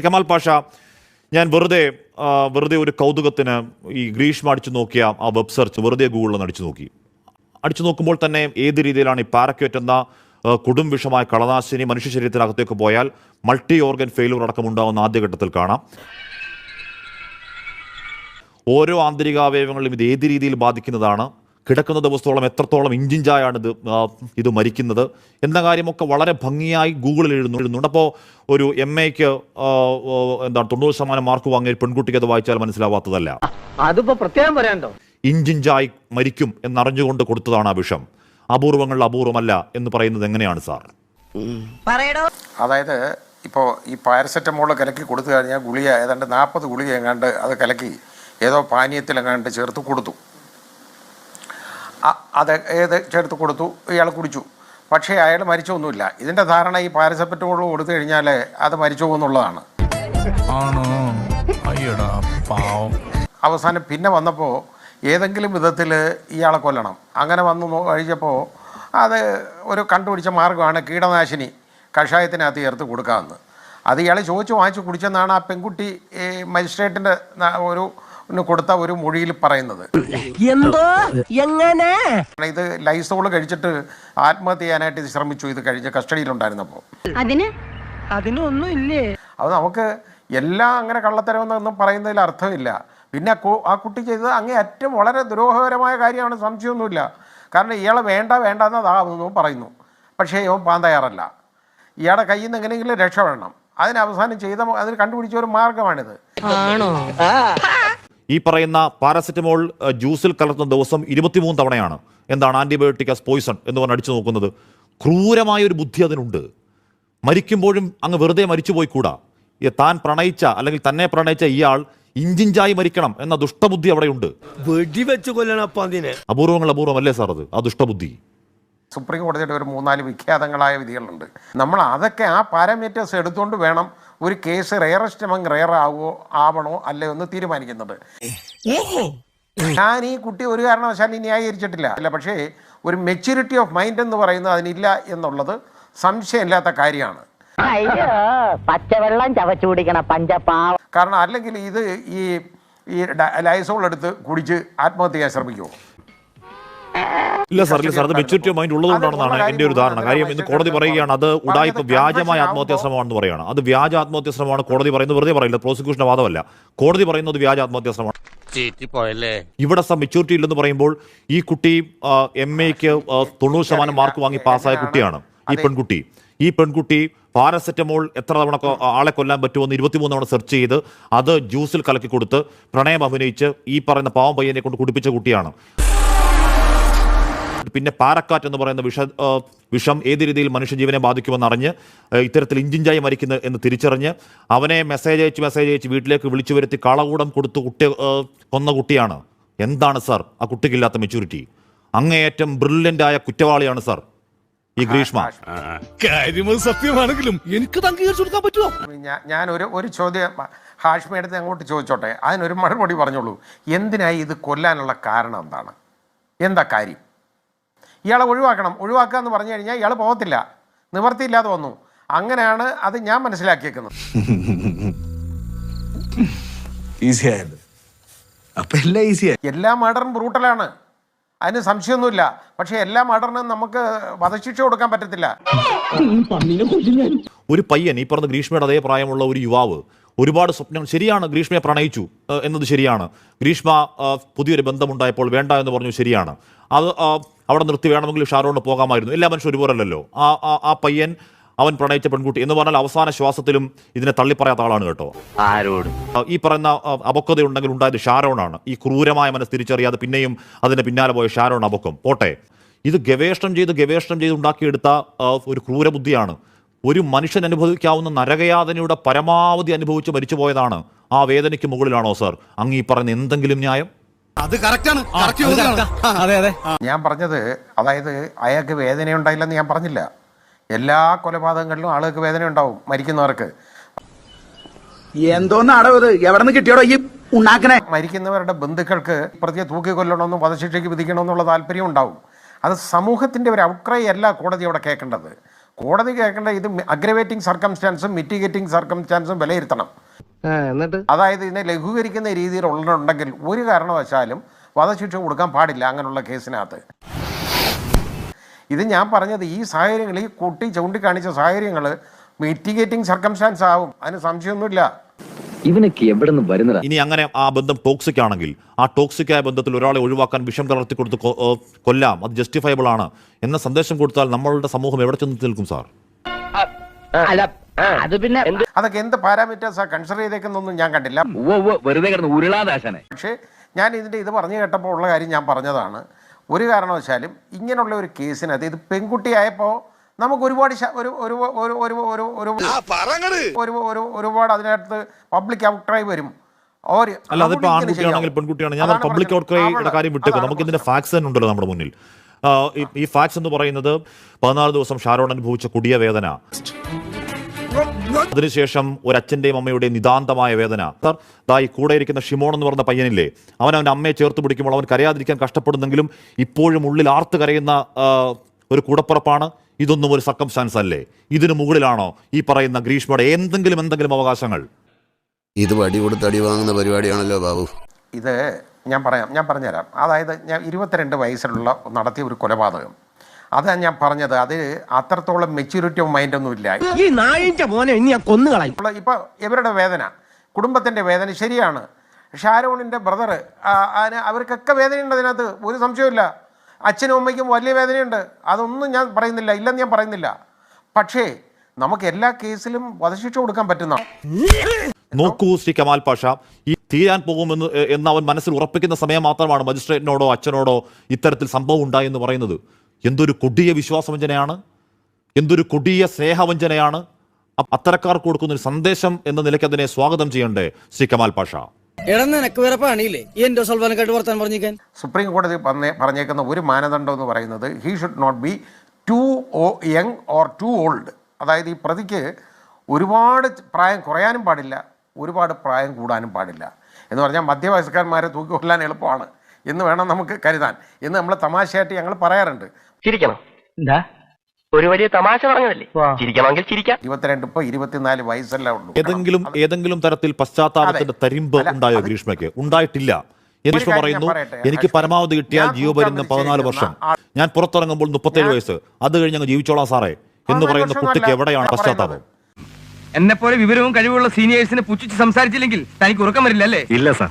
കമാൽ പാഷ, ഞാൻ വെറുതെ ഒരു കൗതുകത്തിന് ഈ ഗ്രീഷ്മ അടിച്ചു നോക്കിയ ആ വെബ് സെർച്ച് വെറുതെ ഗൂഗിളിൽ അടിച്ചു നോക്കുമ്പോൾ തന്നെ ഏത് രീതിയിലാണ് ഈ പാരക്വേറ്റ് എന്ന കൊടും വിഷമായ കളനാശിനി മനുഷ്യ ശരീരത്തിനകത്തേക്ക് പോയാൽ മൾട്ടി ഓർഗൻ ഫെയിലൂർ അടക്കമുണ്ടാകുന്ന ആദ്യഘട്ടത്തിൽ കാണാം. ഓരോ ആന്തരികാവയവങ്ങളിലും ഇത് ഏത് രീതിയിൽ ബാധിക്കുന്നതാണ്, കിടക്കുന്ന ദിവസത്തോളം എത്രത്തോളം ഇഞ്ചിഞ്ചായാണ് ഇത് മരിക്കുന്നത് എന്ന കാര്യമൊക്കെ വളരെ ഭംഗിയായി ഗൂഗിളിൽ എഴുതുന്നുണ്ട്. അപ്പോൾ ഒരു MAക്ക് 90% മാർക്ക് വാങ്ങിയ പെൺകുട്ടിക്ക് അത് വായിച്ചാൽ മനസ്സിലാവാത്തതല്ല. അതിപ്പോ പ്രത്യേകം പറയാണ്ടോ, ഇഞ്ചിഞ്ചായി മരിക്കും എന്നറിഞ്ഞുകൊണ്ട് കൊടുത്തതാണ് ആ വിഷം. അപൂർവങ്ങളിൽ അപൂർവമല്ല എന്ന് പറയുന്നത് എങ്ങനെയാണ് സാർ? അതായത് ഇപ്പോൾ ഈ പാരസെറ്റമോൾ കലക്കി കൊടുത്തു കഴിഞ്ഞാൽ ഗുളിക ഏതാണ്ട് 40 ഗുളിക എങ്ങാണ്ട് അത് കലക്കി ഏതോ പാനീയത്തിലെങ്ങാണ്ട് ചേർത്ത് കൊടുത്തു. അത് ചേർത്ത് കൊടുത്തു, ഇയാൾ കുടിച്ചു. പക്ഷേ അയാൾ മരിച്ചൊന്നുമില്ല. ഇതിൻ്റെ ധാരണ ഈ പാരസെറ്റമോൾ കൊടുത്തു കഴിഞ്ഞാൽ അത് മരിച്ചു പോകുന്നുള്ളതാണ്. അവസാനം പിന്നെ വന്നപ്പോൾ ഏതെങ്കിലും വിധത്തിൽ ഇയാളെ കൊല്ലണം. അങ്ങനെ വന്നു കഴിച്ചപ്പോൾ അത് ഒരു കണ്ടുപിടിച്ച മാർഗ്ഗമാണ് കീടനാശിനി കഷായത്തിനകത്ത് ചേർത്ത് കൊടുക്കാമെന്ന്. അത് ഇയാൾ ചോദിച്ച് വാങ്ങിച്ച് കുടിച്ചെന്നാണ് ആ പെൺകുട്ടി മജിസ്ട്രേറ്റിൻ്റെ കൊടുത്ത ഒരു മൊഴിയിൽ പറയുന്നത്. ഇത് ലൈസോൾ കഴിച്ചിട്ട് ആത്മഹത്യ ചെയ്യാനായിട്ട് ഇത് ശ്രമിച്ചു. ഇത് കഴിഞ്ഞ കസ്റ്റഡിയിലുണ്ടായിരുന്നപ്പോൾ അതിനൊന്നും ഇല്ലേ. അത് നമുക്ക് എല്ലാം അങ്ങനെ കള്ളത്തരമെന്നൊന്നും പറയുന്നതിൽ അർത്ഥമില്ല. പിന്നെ ആ കുട്ടി ചെയ്തത് അങ്ങേയറ്റം വളരെ ദ്രോഹകരമായ കാര്യമാണ്, സംശയമൊന്നുമില്ല. കാരണം ഇയാളെ വേണ്ടെന്നതാകുന്നു പറയുന്നു. പക്ഷേ ഇവൻ പോകാൻ തയ്യാറല്ല. ഇയാളുടെ കയ്യിൽ നിന്ന് എങ്ങനെയെങ്കിലും രക്ഷപ്പെടണം. അതിന് അവസാനം അതിന് കണ്ടുപിടിച്ച ഒരു മാർഗമാണിത്. ഈ പറയുന്ന പാരസെറ്റമോൾ ജ്യൂസിൽ കലർത്തുന്ന ദിവസം 23 തവണയാണ് എന്താണ് ആന്റിബയോട്ടിക് ആസ് പോയിസൺ എന്ന് പറഞ്ഞ് അടിച്ചു നോക്കുന്നത്. ക്രൂരമായൊരു ബുദ്ധി അതിനുണ്ട്. മരിക്കുമ്പോഴും അങ്ങ് വെറുതെ മരിച്ചുപോയി കൂടാ. താൻ പ്രണയിച്ച അല്ലെങ്കിൽ തന്നെ പ്രണയിച്ച ഇയാൾ ഇഞ്ചിഞ്ചായി മരിക്കണം എന്ന ദുഷ്ടബുദ്ധി അവിടെയുണ്ട്. വെടിവെച്ച് കൊല്ലണം. അപൂർവങ്ങൾ അപൂർവമല്ലേ സാർ അത്? ആ ദുഷ്ടബുദ്ധി സുപ്രീം കോടതിയുടെ ഒരു 3-4 വിഖ്യാതങ്ങളായ വിധികളുണ്ട്. നമ്മൾ അതൊക്കെ ആ പാരാമീറ്റേഴ്സ് എടുത്തുകൊണ്ട് വേണം ഒരു കേസ് റെയറസ്റ്റ് എമംഗ് റെയർ ആവണോ അല്ലയോ എന്ന് തീരുമാനിക്കുന്നത്. ഞാൻ ഈ കുട്ടി ഒരു കാരണവശാലും ന്യായീകരിച്ചിട്ടില്ല. പക്ഷേ ഒരു മെച്യൂരിറ്റി ഓഫ് മൈൻഡ് എന്ന് പറയുന്നത് അതിനില്ല എന്നുള്ളത് സംശയമില്ലാത്ത കാര്യമാണ്. പച്ചവെള്ളം ചവച്ചു കുടിക്കണ പഞ്ചപാവ. കാരണം അല്ലെങ്കിൽ ഇത് ഈ ലൈസോൾ എടുത്ത് കുടിച്ച് ആത്മഹത്യ ചെയ്യാൻ ശ്രമിക്കുമോ? ഇല്ല സാർ, അത് മെച്യൂരിറ്റി ഓഫ് മൈൻഡ് ഉള്ളതുകൊണ്ടാണെന്നാണ് എൻ്റെ ഒരു ധാരണ. കാര്യം ഇന്ന് കോടതി പറയുകയാണ് അത് ഉടായിപ്പ് വ്യാജമായ ആത്മഹത്യാ ശ്രമമാണെന്ന് പറയുകയാണ്. അത് വ്യാജ ആത്മഹത്യാ ശ്രമമാണ് കോടതി പറയുന്നത്. വെറുതെ പറയില്ല, പ്രോസിക്യൂഷന്റെ വാദമല്ല. കോടതി പറയുന്നത് വ്യാജ ആത്മഹത്യാ ശ്രമമാണ്. ഇവിടെ മെച്യൂരിറ്റി ഇല്ലെന്ന് പറയുമ്പോൾ ഈ കുട്ടി MAക്ക് 90% മാർക്ക് വാങ്ങി പാസ്സായ കുട്ടിയാണ് ഈ പെൺകുട്ടി പാരസെറ്റമോൾ എത്ര തവണ ആളെ കൊല്ലാൻ പറ്റുമെന്ന് 23 തവണ സെർച്ച് ചെയ്ത് അത് ജ്യൂസിൽ കലക്കി കൊടുത്ത് പ്രണയം അഭിനയിച്ച് ഈ പറയുന്ന പാവം പയ്യനെ കൊണ്ട് കുടിപ്പിച്ച കുട്ടിയാണ്. പിന്നെ പാരക്കാറ്റ് എന്ന് പറയുന്ന വിഷം ഏത് രീതിയിൽ മനുഷ്യജീവനെ ബാധിക്കുമെന്നറിഞ്ഞ് ഇത്തരത്തിൽ ഇഞ്ചിഞ്ചായി മരിക്കുന്നു എന്ന് തിരിച്ചറിഞ്ഞ് അവനെ മെസ്സേജ് അയച്ച് വീട്ടിലേക്ക് വിളിച്ചു വരുത്തി കളകൂടം കൊടുത്ത് കൊന്ന കുട്ടിയാണ്. എന്താണ് സാർ ആ കുട്ടിക്കില്ലാത്ത മെച്യൂരിറ്റി? അങ്ങേയറ്റം ബ്രില്യൻ്റ് ആയ കുറ്റവാളിയാണ് സാർ ഈ ഗ്രീഷ്മ. സത്യമാണെങ്കിലും എനിക്ക് അംഗീകരിച്ചു കൊടുക്കാൻ പറ്റുമോ? ഞാൻ ഒരു ചോദ്യം ഹാഷ്മി എടുത്ത് അങ്ങോട്ട് ചോദിച്ചോട്ടെ, അതിനൊരു മറുപടി പറഞ്ഞോളൂ. എന്തിനായി ഇത് കൊല്ലാനുള്ള കാരണം എന്താണ്? എന്താ കാര്യം? ഇയാളെ ഒഴിവാക്കുക എന്ന് പറഞ്ഞു കഴിഞ്ഞാൽ ഇയാൾ പോകത്തില്ല, നിവർത്തിയില്ലാതെ വന്നു. അങ്ങനെയാണ് അത് ഞാൻ മനസ്സിലാക്കിയേക്കുന്നത്. എല്ലാ മർഡറും ബ്രൂട്ടലാണ്, അതിന് സംശയമൊന്നുമില്ല. പക്ഷെ എല്ലാ മർഡറിനും നമുക്ക് വധശിക്ഷ കൊടുക്കാൻ പറ്റത്തില്ല. ഒരു പയ്യൻ, ഈ പറഞ്ഞ ഗ്രീഷ്മയുടെ അതേ പ്രായമുള്ള ഒരു യുവാവ്, ഒരുപാട് സ്വപ്നങ്ങൾ, ശരിയാണ്, ഗ്രീഷ്മയെ പ്രണയിച്ചു എന്നത് ശരിയാണ്. ഗ്രീഷ്മ പുതിയൊരു ബന്ധമുണ്ടായപ്പോൾ വേണ്ട എന്ന് പറഞ്ഞു, ശരിയാണ്. അത് അവിടെ നിർത്തി വേണമെങ്കിൽ ഷാരോണിന് പോകാമായിരുന്നു. എല്ലാ മനുഷ്യരും ഒരുപോലല്ലോ. ആ പയ്യൻ അവൻ പ്രണയിച്ച പെൺകുട്ടി എന്ന് പറഞ്ഞാൽ അവസാന ശ്വാസത്തിലും ഇതിനെ തള്ളിപ്പറയാത്ത ആളാണ് കേട്ടോ. ഈ പറയുന്ന അപക്വതയുണ്ടെങ്കിൽ ഉണ്ടായത് ഷാരോണാണ്. ഈ ക്രൂരമായ മനസ്സ് തിരിച്ചറിയാതെ പിന്നെയും അതിന്റെ പിന്നാലെ പോയ ഷാരോൺ അപക്വം പോട്ടെ. ഇത് ഗവേഷണം ചെയ്ത് ഉണ്ടാക്കിയെടുത്ത ഒരു ക്രൂരബുദ്ധിയാണ്. ഒരു മനുഷ്യൻ അനുഭവിക്കാവുന്ന നരകയാതനയുടെ പരമാവധി അനുഭവിച്ച് മരിച്ചു പോയതാണ്. ആ വേദനയ്ക്ക് മുകളിലാണോ സാർ അങ്ങ് ഈ പറയുന്ന എന്തെങ്കിലും ന്യായം? അത് കറക്റ്റാണ്. ഞാൻ പറഞ്ഞത്, അതായത് അയാൾക്ക് വേദനയുണ്ടായില്ലെന്ന് ഞാൻ പറഞ്ഞില്ല. എല്ലാ കൊലപാതകങ്ങളിലും ആളുകൾക്ക് വേദന ഉണ്ടാവും, മരിക്കുന്നവർക്ക്. എന്തോന്നാടോ ഇത്? എവിടെ നിന്ന് കിട്ടിയോടോ ഈ ഉണ്ടാക്കണേ? മരിക്കുന്നവരുടെ ബന്ധുക്കൾക്ക് പ്രതിയെ തൂക്കിക്കൊല്ലണമെന്നും വധശിക്ഷയ്ക്ക് വിധിക്കണമെന്നുള്ള താല്പര്യം ഉണ്ടാവും. അത് സമൂഹത്തിൻ്റെ ഒരു ഔട്ട്ക്രൈ അല്ല കോടതി അവിടെ കേൾക്കേണ്ടത്. കോടതി കേൾക്കേണ്ട ഇത് അഗ്രവേറ്റിംഗ് സർക്കംസ്റ്റാൻസും മിറ്റിഗേറ്റിംഗ് സർക്കംസ്റ്റാൻസും വിലയിരുത്തണം. എന്നിട്ട് അതായത് ഇതിനെ ലഘൂകരിക്കുന്ന രീതിയിൽ ഉണ്ടെങ്കിൽ ഒരു കാരണവശാലും വധശിക്ഷ കൊടുക്കാൻ പാടില്ല അങ്ങനെയുള്ള കേസിനകത്ത്. ഇത് ഞാൻ പറഞ്ഞത് ഈ സാഹചര്യങ്ങൾ, ഈ കുട്ടി ചൂണ്ടിക്കാണിച്ച സാഹചര്യങ്ങൾ മിറ്റിഗേറ്റിംഗ് സർക്കംസ്റ്റാൻസ് ആവും, അതിന് സംശയമൊന്നുമില്ല. ഇവനൊക്കെ എവിടെ നിന്ന് വരുന്നതാ? ഇനി അങ്ങനെ ആ ബന്ധം ടോക്സിക് ആണെങ്കിൽ ആ ടോക്സിക്കായ ബന്ധത്തിൽ ഒരാളെ ഒഴിവാക്കാൻ വിഷം കലർത്തി കൊടുത്ത് കൊല്ലാം, അത് ജസ്റ്റിഫയബിൾ ആണ് എന്ന സന്ദേശം കൊടുത്താൽ നമ്മളുടെ സമൂഹം എവിടെ ചെന്ന് നിൽക്കും സാർ? അത് പിന്നെ അതൊക്കെ എന്ത് പാരാമീറ്റേഴ്സാണ് കൺസിഡർ ചെയ്തേക്കുന്നൊന്നും ഞാൻ കണ്ടില്ല. വെറുതെ കിടന്ന് ഉരുളാദാശനെ. പക്ഷേ ഞാൻ ഇതിൻ്റെ ഇത് പറഞ്ഞു കേട്ടപ്പോൾ ഉള്ള കാര്യം ഞാൻ പറഞ്ഞതാണ്. ഒരു കാരണവശാലും ഇങ്ങനെയുള്ള ഒരു കേസിനകത്ത് ഇത് പെൺകുട്ടിയായപ്പോൾ നമുക്ക് ഒരുപാട് ഒരുപാട് അതിനകത്ത് പബ്ലിക് ഔട്ട്ക്രൈ വരും. അല്ല, അതിപ്പോ ആൺകുട്ടിയാണെങ്കിൽ പെൺകുട്ടിയാണ്, ഞാൻ പബ്ലിക് ഔട്ട്ക്രൈയുടെ കാര്യം വിട്ടേക്കും. നമുക്ക് ഇതിന്റെ ഫാക്സ് തന്നെ ഉണ്ടല്ലോ നമ്മുടെ മുന്നിൽ. ഈ ഫാക്സ് എന്ന് പറയുന്നത് 14 ദിവസം ഷാരോൺ അനുഭവിച്ച കൊടിയ വേദന, അതിനുശേഷം ഒരു അച്ഛന്റെയും അമ്മയുടെയും നിതാന്തമായ വേദന. ഈ കൂടെ ഇരിക്കുന്ന ഷിമോൺ എന്ന് പറഞ്ഞ പയ്യനില്ലേ, അവൻ്റെ അമ്മയെ ചേർത്ത് പിടിക്കുമ്പോൾ അവൻ കരയാതിരിക്കാൻ കഷ്ടപ്പെടുന്നെങ്കിലും ഇപ്പോഴും ഉള്ളിൽ ആർത്ത് കരയുന്ന ഒരു കൂടപ്പുറപ്പാണ്. ഇതൊന്നും ഒരു സർക്കംസ്റ്റാൻസ് അല്ലേ? ഇതിന് മുകളിലാണോ ഈ പറയുന്ന ഗ്രീഷ്മയുടെ എന്തെങ്കിലും അവകാശങ്ങൾ? ഇത് വടി കൊടുത്ത് അടി വാങ്ങുന്ന പരിപാടിയാണല്ലോ ബാബു. ഇത് ഞാൻ പറഞ്ഞുതരാം. അതായത് ഞാൻ 22 വയസ്സിലുള്ള നടത്തിയ ഒരു കൊലപാതകം, അതാണ് ഞാൻ പറഞ്ഞത്. അത് അത്രത്തോളം മെച്യൂരിറ്റി ഓഫ് മൈൻഡ് ഒന്നും ഇല്ല. ഈ നായിന്റെ മോനെ ഇനി ഞാൻ കൊന്നുകളയും. ഇപ്പൊ ഇവരുടെ വേദന, കുടുംബത്തിന്റെ വേദന ശരിയാണ്. ഷാരോണിന്റെ ബ്രദർ, അവർക്കൊക്കെ വേദനയുണ്ട്, അതിനകത്ത് ഒരു സംശയമില്ല. അച്ഛനും അമ്മയ്ക്കും വലിയ വേദനയുണ്ട്, അതൊന്നും ഞാൻ പറയുന്നില്ല, ഇല്ലെന്ന് ഞാൻ പറയുന്നില്ല. പക്ഷേ നമുക്ക് എല്ലാ കേസിലും വധശിക്ഷ കൊടുക്കാൻ പറ്റുന്ന. നോക്കൂ ശ്രീ കമാൽ പാഷ, ഈ തീരാൻ പോകുമെന്ന് എന്ന് അവൻ മനസ്സിൽ ഉറപ്പിക്കുന്ന സമയം മാത്രമാണ് മജിസ്ട്രേറ്റിനോടോ അച്ഛനോടോ ഇത്തരത്തിൽ സംഭവം ഉണ്ടായി എന്ന് പറയുന്നത്. എന്തൊരു കൊടിയ വിശ്വാസവഞ്ചനയാണ്, എന്തൊരു കൊടിയ സ്നേഹവഞ്ചനയാണ്. അത്തരക്കാർക്ക് കൊടുക്കുന്ന ഒരു സന്ദേശം എന്ന നിലയ്ക്ക് അതിനെ സ്വാഗതം ചെയ്യണ്ടേ ശ്രീ കമാൽ പാഷ? സുപ്രീം കോടതി പറഞ്ഞേക്കുന്ന ഒരു മാനദണ്ഡം എന്ന് പറയുന്നത് he should not be too young or too old. അതായത് ഈ പ്രതിക്ക് ഒരുപാട് പ്രായം കുറയാനും പാടില്ല, ഒരുപാട് പ്രായം കൂടാനും പാടില്ല. എന്ന് പറഞ്ഞാൽ മധ്യവയസ്കന്മാരെ തൂക്കി കൊല്ലാൻ എളുപ്പമാണ് എന്ന് വേണം നമുക്ക് കരുതാൻ എന്ന് നമ്മൾ തമാശയായിട്ട് ഞങ്ങൾ പറയാറുണ്ട്. ചിരിക്കണം, എന്താ ഒരു വലിയ തമാശ പറഞ്ഞതല്ലേ, ചിരിക്കണമെങ്കിൽ ചിരിക്കാം. 22 ഇപ്പോൾ 24 വയസ്സല്ലേ ഉള്ളൂ. ഏതെങ്കിലും തരത്തിൽ പശ്ചാത്താപത്തിന്റെ തരിമ്പ് ഉണ്ടായോ ഗ്രീഷ്മയ്ക്ക്? ഉണ്ടായിട്ടില്ല. ഗ്രീഷ്മ പറയുന്നു, എനിക്ക് പരമാവധി കിട്ടിയാൽ ജീവപര്യന്തം 14 വർഷം, ഞാൻ പുറത്തിറങ്ങുമ്പോൾ 37 വയസ്സ്, അത് കഴിഞ്ഞ് അങ്ങ് ജീവിച്ചോളാം സാറേ എന്ന് പറയുന്ന കുട്ടിക്ക് എവിടെയാണ് പശ്ചാത്താപം? എന്നെ പോലെ വിവരവും കഴിവുള്ള സീനിയേഴ്സിനെ പുച്ഛിച്ച് സംസാരിച്ചില്ലെങ്കിൽ തനിക്ക് ഉറക്കം വരില്ല അല്ലേ? ഇല്ല സാർ.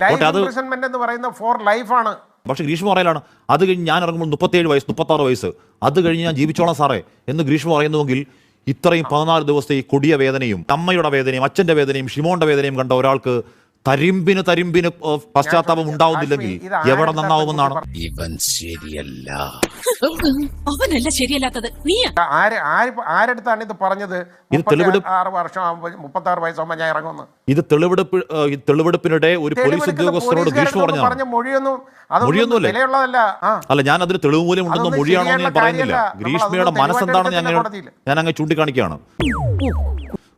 എന്ന് പറയുന്ന ഫോർ ലൈഫാണ്. പക്ഷെ ഗ്രീഷ്മ പറയലാണ്, അത് കഴിഞ്ഞ് ഞാൻ ഇറങ്ങുമ്പോൾ 37 വയസ്സ് 36 വയസ്സ്, അത് കഴിഞ്ഞ് ഞാൻ ജീവിച്ചോളാം സാറേ എന്ന് ഗ്രീഷ്മ പറയുന്നുവെങ്കിൽ ഇത്രയും 14 ദിവസത്തെ ഈ കൊടിയ വേദനയും അമ്മയുടെ വേദനയും അച്ഛന്റെ വേദനയും ഷിമോന്റെ വേദനയും കണ്ട ഒരാൾക്ക് തരിമ്പിന് പശ്ചാത്താപം ഉണ്ടാവുന്നില്ലെങ്കിൽ എവിടെ നന്നാവുമെന്നാണ്? ഇവൻ ശരിയല്ല, അവനല്ല ശരിയല്ലാത്തത്, നീയാ. ആരെടുത്താണ് ഇത് പറഞ്ഞത്? 36 വർഷം 36 വയസ്സാകുമ്പോൾ ഞാൻ ഇറങ്ങുന്നു. ഇത് തെളിവെടുപ്പിനിടെ ഒരു പോലീസ് ഉദ്യോഗസ്ഥരോട് ഗ്രീഷ്മ പറഞ്ഞ മൊഴിയൊന്നുമല്ലേ? അല്ല, ഞാൻ അതിന് തെളിവ് മൂല്യം ഉണ്ടെന്നോ മൊഴിയാണോ എന്ന് ഞാൻ പറയുന്നില്ല. ഗ്രീഷ്മയുടെ മനസ്സെന്താണെന്ന് ഞാൻ അങ്ങ് ചൂണ്ടിക്കാണിക്കുകയാണ്.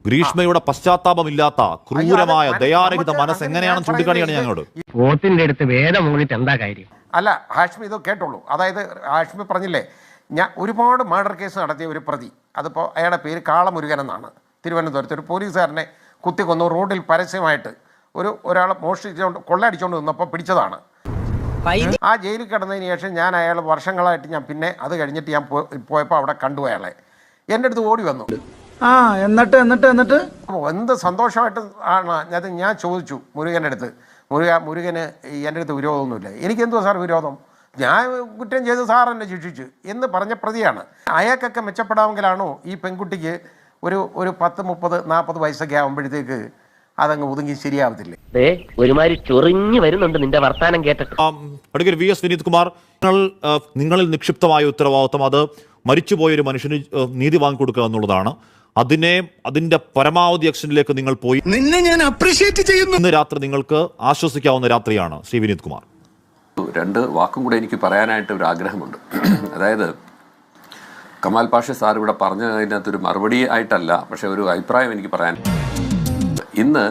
ഗ്രീഷ്മയുടെ പശ്ചാത്താപമില്ലാത്ത ക്രൂരമായ ദയാരഹിത മനസ്സ് എങ്ങനെയാണെന്ന് ചൂണ്ടിക്കാണിയാണ് ഞങ്ങളോട്. പോത്തിന്റെ അടുത്ത് വേദം മൂന്നിട്ട് എന്താ കാര്യം? അല്ല ഹാഷ്മി, ഇത് കേട്ടോളൂ. അതായത് ഹാഷ്മി പറഞ്ഞില്ലേ, ഞാൻ ഒരുപാട് മർഡർ കേസ് നടത്തിയ ഒരു പ്രതി, അതിപ്പോൾ അയാളുടെ പേര് കാളമുരുകൻ എന്നാണ്. തിരുവനന്തപുരത്ത് ഒരു പോലീസുകാരനെ കുത്തിക്കൊന്നു റോഡിൽ പരസ്യമായിട്ട് ഒരാൾ കൊള്ളയടിച്ചുകൊണ്ട് നിന്നപ്പോൾ പിടിച്ചതാണ്. ആ ജയിലിൽ കിടന്നതിന് ശേഷം ഞാൻ അയാൾ വർഷങ്ങളായിട്ട് ഞാൻ പിന്നെ അത് കഴിഞ്ഞിട്ട് ഞാൻ പോയപ്പോൾ അവിടെ കണ്ടു അയാളെ. എൻ്റെ അടുത്ത് ഓടി വന്നു. എന്നിട്ട് എന്ത് സന്തോഷമായിട്ട് ആണ് അത് ഞാൻ ചോദിച്ചു മുരുകൻ്റെ അടുത്ത്. മുരുകന് എൻ്റെ അടുത്ത് വിരോധമൊന്നുമില്ല. എനിക്കെന്തോ സാർ വിരോധം? ഞാൻ കുറ്റം ചെയ്ത് സാർ എന്നെ ശിക്ഷിച്ചു എന്ന് പറഞ്ഞ പ്രതിയാണ്. അയാൾക്കൊക്കെ മെച്ചപ്പെടാമെങ്കിലാണോ ഈ പെൺകുട്ടിക്ക് ഒരു 10, 30, 40 വയസ്സൊക്കെ ആകുമ്പോഴത്തേക്ക് അതങ്ങ് ഒതുങ്ങി ശരിയാവത്തില്ലേ? ഒരുമാതിരി ചൊറിഞ്ഞു വരുന്നുണ്ട് നിന്റെ വർത്താനം കേട്ടിട്ട്. Advocate V S Vineeth Kumar, നിങ്ങളിൽ നിക്ഷിപ്തമായ ഉത്തരവാദിത്വം അത് മരിച്ചുപോയൊരു മനുഷ്യന് നീതി വാങ്ങിക്കൊടുക്കുക എന്നുള്ളതാണ്. അതിന്റെ പരമാവധി ആക്ഷനിലേക്ക് നിങ്ങൾ പോയി. നിന്നെ ഞാൻ അപ്രീഷിയേറ്റ് ചെയ്യുന്നു. ഇന്ന് രാത്രി നിങ്ങൾക്ക് ആശ്വസിക്കാവുന്ന രാത്രിയാണ് ശ്രീ വിനീത് കുമാർ. 2 വാക്കും കൂടെ എനിക്ക് പറയാനായിട്ട് ഒരു ആഗ്രഹമുണ്ട്. അതായത് കമാൽ പാഷ സാർ ഇവിടെ പറഞ്ഞതിനകത്തൊരു മറുപടി ആയിട്ടല്ല, പക്ഷെ ഒരു അഭിപ്രായം എനിക്ക് പറയാൻ. ഇന്ന്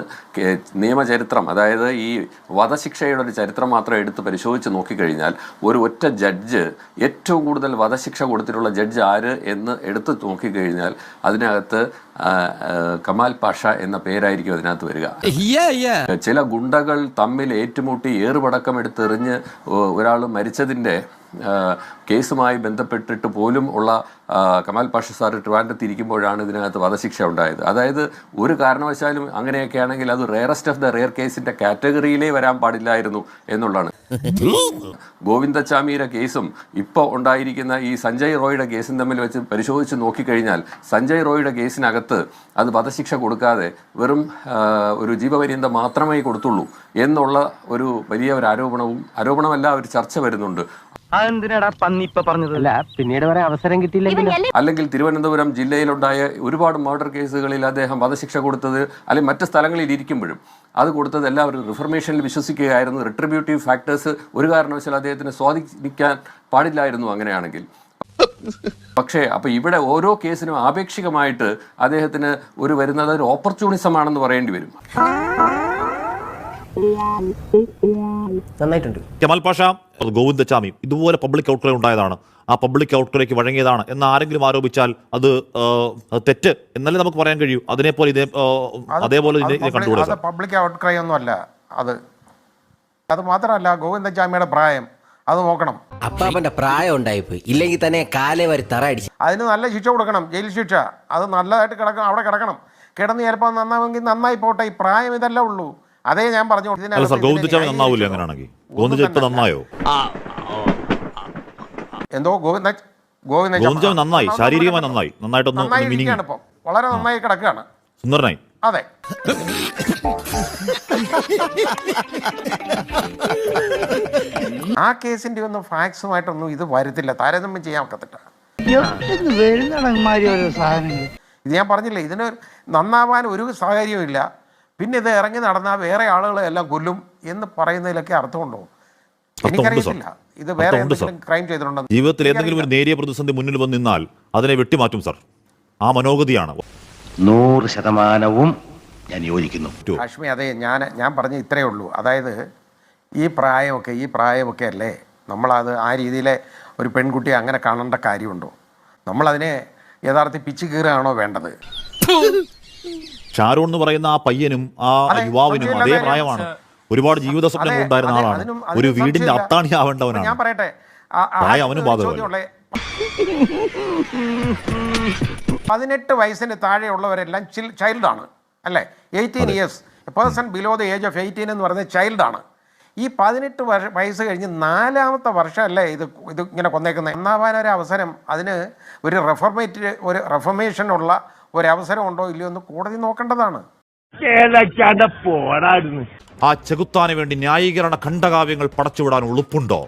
നിയമചരിത്രം, അതായത് ഈ വധശിക്ഷയുടെ ഒരു ചരിത്രം മാത്രം എടുത്ത് പരിശോധിച്ച് നോക്കിക്കഴിഞ്ഞാൽ ഒരു ഒറ്റ ജഡ്ജ് ഏറ്റവും കൂടുതൽ വധശിക്ഷ കൊടുത്തിട്ടുള്ള ജഡ്ജ് ആര് എന്ന് എടുത്ത് നോക്കിക്കഴിഞ്ഞാൽ അതിനകത്ത് കമാൽ പാഷ എന്ന പേരായിരിക്കും അതിനകത്ത് വരിക. ചില ഗുണ്ടകൾ തമ്മിൽ ഏറ്റുമുട്ടി ഏറുപടക്കം എടുത്തെറിഞ്ഞ് ഒരാൾ മരിച്ചതിൻ്റെ കേസുമായി ബന്ധപ്പെട്ടിട്ട് പോലും ഉള്ള കമാൽ പാഷ സാർ ട്രിവാൻഡ്രത്ത് ഇരിക്കുമ്പോഴാണ് ഇതിനകത്ത് വധശിക്ഷ ഉണ്ടായത്. അതായത് ഒരു കാരണവശാലും അങ്ങനെയൊക്കെ ആണെങ്കിൽ അത് റെയറസ്റ്റ് ഓഫ് ദ റെയർ കേസിന്റെ കാറ്റഗറിയിലേ വരാൻ പാടില്ലായിരുന്നു എന്നുള്ളതാണ്. ഗോവിന്ദച്ചാമിയുടെ കേസും ഇപ്പോൾ ഉണ്ടായിരിക്കുന്ന ഈ സഞ്ജയ് റോയുടെ കേസും തമ്മിൽ വെച്ച് പരിശോധിച്ച് നോക്കിക്കഴിഞ്ഞാൽ സഞ്ജയ് റോയുടെ കേസിനകത്ത് അത് വധശിക്ഷ കൊടുക്കാതെ വെറും ഒരു ജീവപര്യന്തം മാത്രമേ കൊടുത്തുള്ളൂ എന്നുള്ള ഒരു വലിയ ഒരു ആരോപണമല്ല ഒരു ചർച്ച വരുന്നുണ്ട്. അതെന്തിനാടാ പന്നി ഇപ്പൊ പറഞ്ഞതല്ല, പിന്നീട് വരെ അവസരം കിട്ടിയില്ലെങ്കിൽ. അല്ലെങ്കിൽ തിരുവനന്തപുരം ജില്ലയിലുണ്ടായ ഒരുപാട് മർഡർ കേസുകളിൽ അദ്ദേഹം വധശിക്ഷ കൊടുത്തത്, അല്ലെങ്കിൽ മറ്റ് സ്ഥലങ്ങളിൽ ഇരിക്കുമ്പോഴും അത് കൊടുത്തത് എല്ലാവരും റിഫർമേഷനിൽ വിശ്വസിക്കുകയായിരുന്നു. റിട്രിബ്യൂട്ടീവ് ഫാക്ടേഴ്സ് ഒരു കാരണവശാലും അദ്ദേഹത്തിന് സ്വാധീനിക്കാൻ പാടില്ലായിരുന്നു അങ്ങനെയാണെങ്കിൽ. പക്ഷേ അപ്പൊ ഇവിടെ ഓരോ കേസിനും ആപേക്ഷികമായിട്ട് അദ്ദേഹത്തിന് വരുന്നത് ഒരു ഓപ്പർച്യൂണിസം ആണെന്ന് പറയേണ്ടി വരും. നന്നായിട്ടുണ്ട്. കമാൽ പാഷ, ഗോവിന്ദച്ചാമി ഇതുപോലെ പബ്ലിക് ഔട്ട്ക്രൈ ഉണ്ടായതാണ്, ആ പബ്ലിക് ഔട്ട്ക്രൈക്ക് വഴങ്ങിയതാണ് എന്ന് ആരെങ്കിലും ആരോപിച്ചാൽ അത് തെറ്റ് എന്നല്ലേ നമുക്ക് പറയാൻ കഴിയൂ. അതിനെപ്പോലെ അതേപോലെ കണ്ടുകൂടാ. പബ്ലിക് ഔട്ട്ക്രൈ ഒന്നും അല്ല അത് മാത്രമല്ല, ഗോവിന്ദച്ചാമിയുടെ പ്രായം അത് നോക്കണം. അപ്പാപ്പന്റെ പ്രായം ഉണ്ടായിപ്പോയി, ഇല്ലെങ്കിൽ തന്നെ കാലേ വരെ തറ അടിച്ചു. അതിന് നല്ല ശിക്ഷ കൊടുക്കണം, ജയിൽ ശിക്ഷ. അത് നല്ലതായിട്ട് കിടക്കണം, അവിടെ കിടക്കണം. കിടന്ന് ചിലപ്പോൾ നന്നാവുമെങ്കിൽ നന്നായി പോട്ടെ. ഈ പ്രായം ഇതല്ല ഉള്ളൂ. അതേ ഞാൻ പറഞ്ഞു. ഗോവിന്ദച്ചാമി നന്നാവൂല്ലേ അങ്ങനെയാണെങ്കിൽ? ഗോവിന്ദച്ചാമി നന്നായോ? എന്തോ ഗോവിന്ദച്ചാമി നന്നായി, ശാരീരികമായി നന്നായിട്ടൊന്ന് ഇപ്പൊ വളരെ നന്നായി കിടക്കുകയാണ്, സുന്ദരനായി. അതെ. ആ കേസിന്റെ ഒന്നും ഫാക്സുമായിട്ടൊന്നും ഇത് വരത്തില്ല, താരതമ്യം ചെയ്യാൻ ഒക്കത്തില്ല. ഇത് ഞാൻ പറഞ്ഞില്ലേ, ഇതിന് നന്നാവാൻ ഒരു സാഹചര്യവും ഇല്ല. പിന്നെ ഇത് ഇറങ്ങി നടന്നാൽ വേറെ ആളുകളെ എല്ലാം കൊല്ലും എന്ന് പറയുന്നതിലൊക്കെ അർത്ഥമുണ്ടോ? എനിക്കറിയില്ല. ഇത് വേറെ എന്തെങ്കിലും ക്രൈം ചെയ്തിട്ടുണ്ടോ? ജീവിതത്തിൽ എന്തെങ്കിലും ഒരു നേരിയ പ്രതിസന്ധി മുന്നിൽ വന്ന് നിന്നാൽ അതിനെ വെട്ടിമാറ്റും സാർ. ആ മനോഗതിയാണ്. 100% ഞാൻ യോജിക്കുന്നു. കാശ്മീർ, അതെ, ഞാൻ പറഞ്ഞ ഇത്രയേ ഉള്ളൂ. അതായത് ഈ പ്രായമൊക്കെ അല്ലേ നമ്മളത് ആ രീതിയിലെ ഒരു പെൺകുട്ടിയെ അങ്ങനെ കാണേണ്ട കാര്യമുണ്ടോ? നമ്മളതിനെ യഥാർത്ഥ പിച്ച് കീറുകയാണോ വേണ്ടത്? ഷാരൂൺ എന്ന് പറയുന്ന ആ പയ്യനും ആ യുവാവിനും അതേ പ്രായമാണ്. ഒരുപാട് ജീവിത സ്വപ്നങ്ങൾ ഉണ്ടായിരുന്ന ആളാണ്. ഒരു വീടിന്റെ അത്താണി ആവേണ്ടവനാണ്. ഞാൻ പറയട്ടെ, അവനും ബാധകമല്ല. 18 വയസ്സിന് താഴെയുള്ളവരെല്ലാം ചൈൽഡാണ്, അല്ലേ? 18 years, person below the age of 18 എന്ന് പറയുന്നത് ചൈൽഡാണ്. ഈ 18 വയസ്സ് കഴിഞ്ഞ് 4ാമത്തെ വർഷമല്ലേ ഇത് ഇങ്ങനെ കൊന്നേക്കുന്നത്. ഒന്നാവാനൊരു അവസരം, അതിന് ഒരു റെഫർമേഷനുള്ള ഒരവസരം ഉണ്ടോ ഇല്ലയോ എന്ന് കോടതി നോക്കേണ്ടതാണ്. ആ ചെകുത്താന് വേണ്ടി ന്യായീകരണ ഖണ്ഡകാവ്യങ്ങൾ പടച്ചുവിടാൻ ഉളുപ്പുണ്ടോ?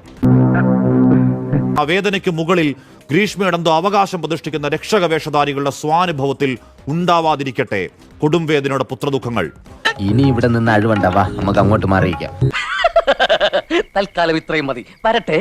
ആ വേദനയ്ക്ക് മുകളിൽ ഗ്രീഷ്മയുടെ എന്തോ അവകാശം പ്രതിഷ്ഠിക്കുന്ന രക്ഷക വേഷധാരികളുടെ സ്വാനുഭവത്തിൽ ഉണ്ടാവാതിരിക്കട്ടെ കൊടും വേദനയുടെ പുത്രദുഃഖങ്ങൾ. ഇനി ഇവിടെ നിന്ന് അഴിവണ്ടാവാ, നമുക്ക് അങ്ങോട്ട് മാറിയിക്കാം. തൽക്കാലം ഇത്രയും മതി. വരട്ടെ.